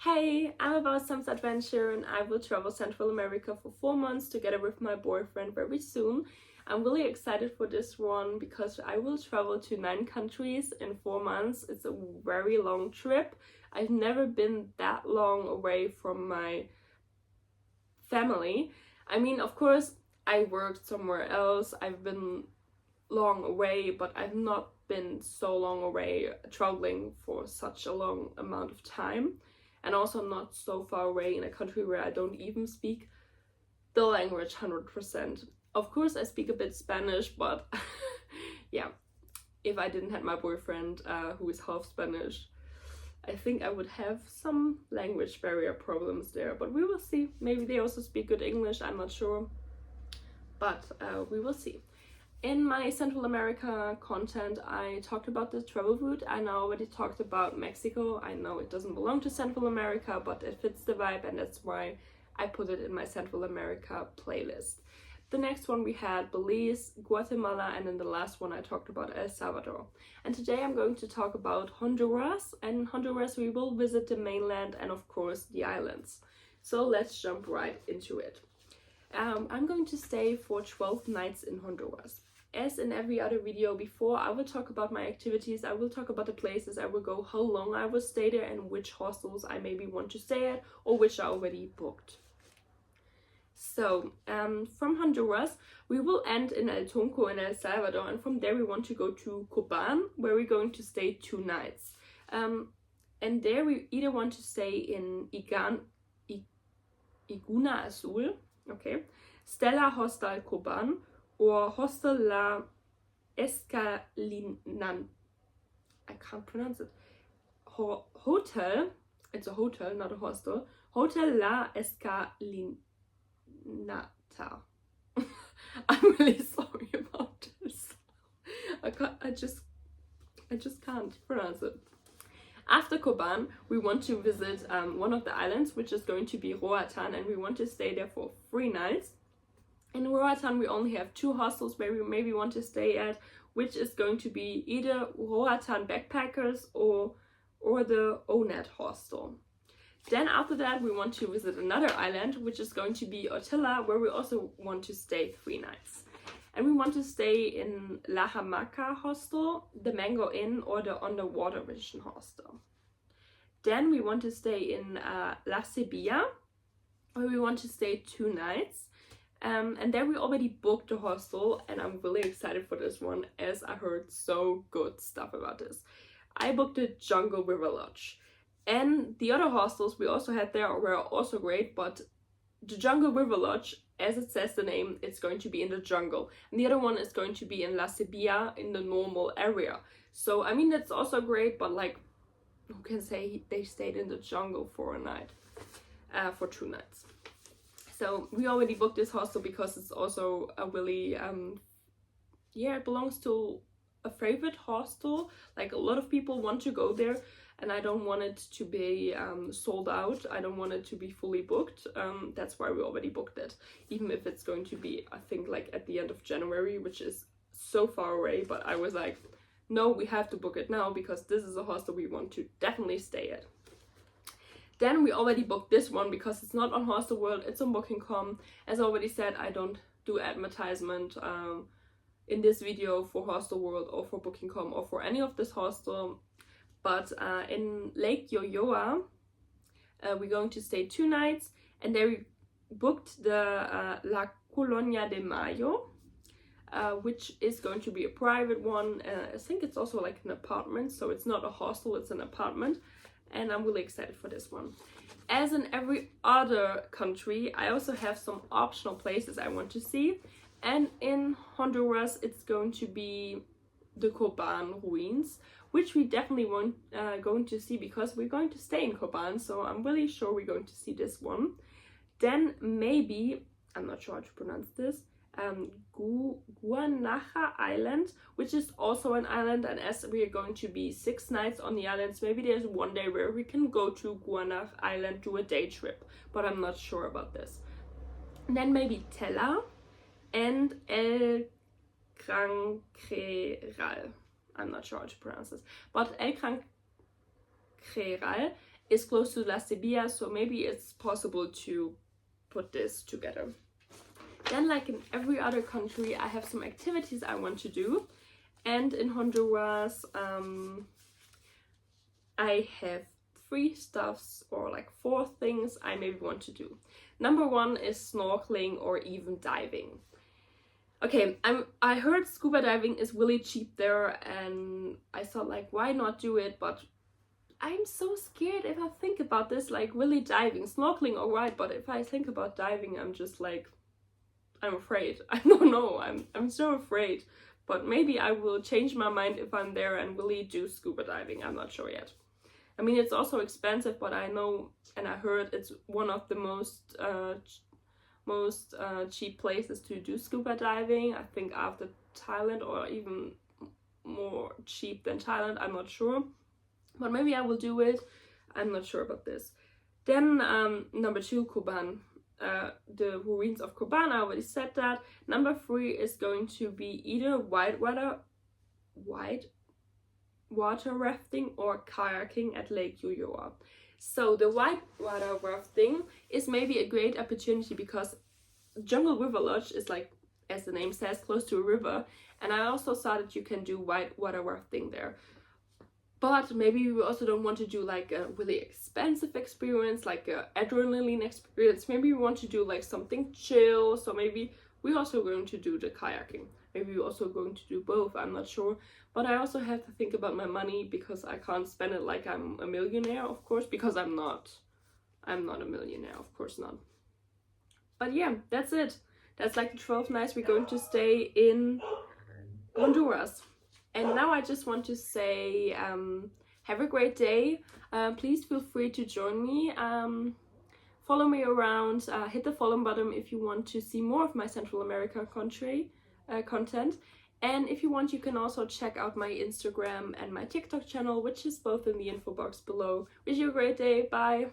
Hey, I'm about some adventure and I will travel Central America for 4 months together with my boyfriend very soon. I'm really excited for this one because I will travel to 9 countries in 4 months. It's a very long trip. I've never been that long away from my family. I mean, of course, I worked somewhere else. I've been long away, but I've not been so long away traveling for such a long amount of time, and also not so far away in a country where I don't even speak the language 100%. Of course, I speak a bit Spanish, but yeah, if I didn't have my boyfriend who is half Spanish, I think I would have some language barrier problems there, but we will see. Maybe they also speak good English, I'm not sure, but we will see. In my Central America content, I talked about the travel route. I now already talked about Mexico. I know it doesn't belong to Central America, but it fits the vibe, and that's why I put it in my Central America playlist. The next one we had Belize, Guatemala, and then the last one I talked about El Salvador. And today I'm going to talk about Honduras. And in Honduras we will visit the mainland and of course the islands. So let's jump right into it. I'm going to stay for 12 nights in Honduras. As in every other video before, I will talk about my activities, I will talk about the places I will go, how long I will stay there, and which hostels I maybe want to stay at or which are already booked. So, from Honduras, we will end in El Tunco in El Salvador, and from there we want to go to Copan, where we're going to stay 2 nights. And there we either want to stay in Iguna Azul, okay, Stella Hostel Copan, or Hostel La Escalinata. I can't pronounce it. Hotel, it's a hotel, not a hostel. Hotel La Escalinata. I'm really sorry about this. I just can't pronounce it. After Copan, we want to visit one of the islands, which is going to be Roatan, and we want to stay there for 3 nights. In Roatan, we only have 2 hostels where we maybe want to stay at, which is going to be either Roatan Backpackers or the Onet hostel. Then after that, we want to visit another island, which is going to be Utila, where we also want to stay 3 nights. And we want to stay in La Hamaca hostel, the Mango Inn, or the Underwatervision hostel. Then we want to stay in La Ceiba, where we want to stay 2 nights. And there we already booked the hostel, and I'm really excited for this one as I heard so good stuff about this. I booked the Jungle River Lodge, and the other hostels we also had there were also great, but the Jungle River Lodge, as it says the name, it's going to be in the jungle, and the other one is going to be in La Ceiba in the normal area. So I mean, that's also great, but like, who can say they stayed in the jungle for a night, for 2 nights. So we already booked this hostel because it's also a really, it belongs to a favorite hostel. Like, a lot of people want to go there, and I don't want it to be sold out. I don't want it to be fully booked. That's why we already booked it, even if it's going to be, I think, like at the end of January, which is so far away. But I was like, no, we have to book it now because this is a hostel we want to definitely stay at. Then we already booked this one because it's not on hostelworld, it's on booking.com. As I already said, I don't do advertisement in this video for hostelworld or for booking.com or for any of this hostel. But in Lake Yojoa, we're going to stay 2 nights, and there we booked the La Colonia de Mayo, which is going to be a private one. I think it's also like an apartment, so it's not a hostel, it's an apartment. And I'm really excited for this one. As in every other country, I also have some optional places I want to see. And in Honduras, it's going to be the Copan ruins, which we definitely want going to see because we're going to stay in Copan. So I'm really sure we're going to see this one. Then maybe, I'm not sure how to pronounce this, Guanaja Island, which is also an island, and as we are going to be 6 nights on the islands, maybe there's one day where we can go to Guanaja Island, do a day trip, but I'm not sure about this. And then maybe Tela and El Cranqueral. I'm not sure how to pronounce this, but El Cranqueral is close to La Ceiba, so maybe it's possible to put this together. Then, like in every other country, I have some activities I want to do. And in Honduras, I have 3 stuffs, or like 4 things I maybe want to do. Number 1 is snorkeling or even diving. Okay, I heard scuba diving is really cheap there, and I thought like, why not do it? But I'm so scared if I think about this, like really diving. Snorkeling alright, but if I think about diving, I'm just like, I'm afraid. I don't know, I'm so afraid. But maybe I will change my mind if I'm there and really do scuba diving. I'm not sure yet. I mean, it's also expensive, but I know and I heard it's one of the most cheap places to do scuba diving. I think after Thailand, or even more cheap than Thailand, I'm not sure. But maybe I will do it. I'm not sure about this. Then number 2, Copan. The ruins of Copan, I already said that. Number 3 is going to be either whitewater rafting or kayaking at Lake Yojoa. So the whitewater rafting is maybe a great opportunity because Jungle River Lodge is, like as the name says, close to a river, and I also saw that you can do whitewater rafting there. But maybe you also don't want to do like a really expensive experience, like a adrenaline experience. Maybe you want to do like something chill, so maybe we're also going to do the kayaking. Maybe we're also going to do both, I'm not sure. But I also have to think about my money, because I can't spend it like I'm a millionaire, of course, because I'm not a millionaire, of course not. But yeah, that's it. That's like the 12 nights we're going to stay in Honduras. And now I just want to say, have a great day. Please feel free to join me. Follow me around. Hit the follow button if you want to see more of my Central America content. And if you want, you can also check out my Instagram and my TikTok channel, which is both in the info box below. Wish you a great day. Bye.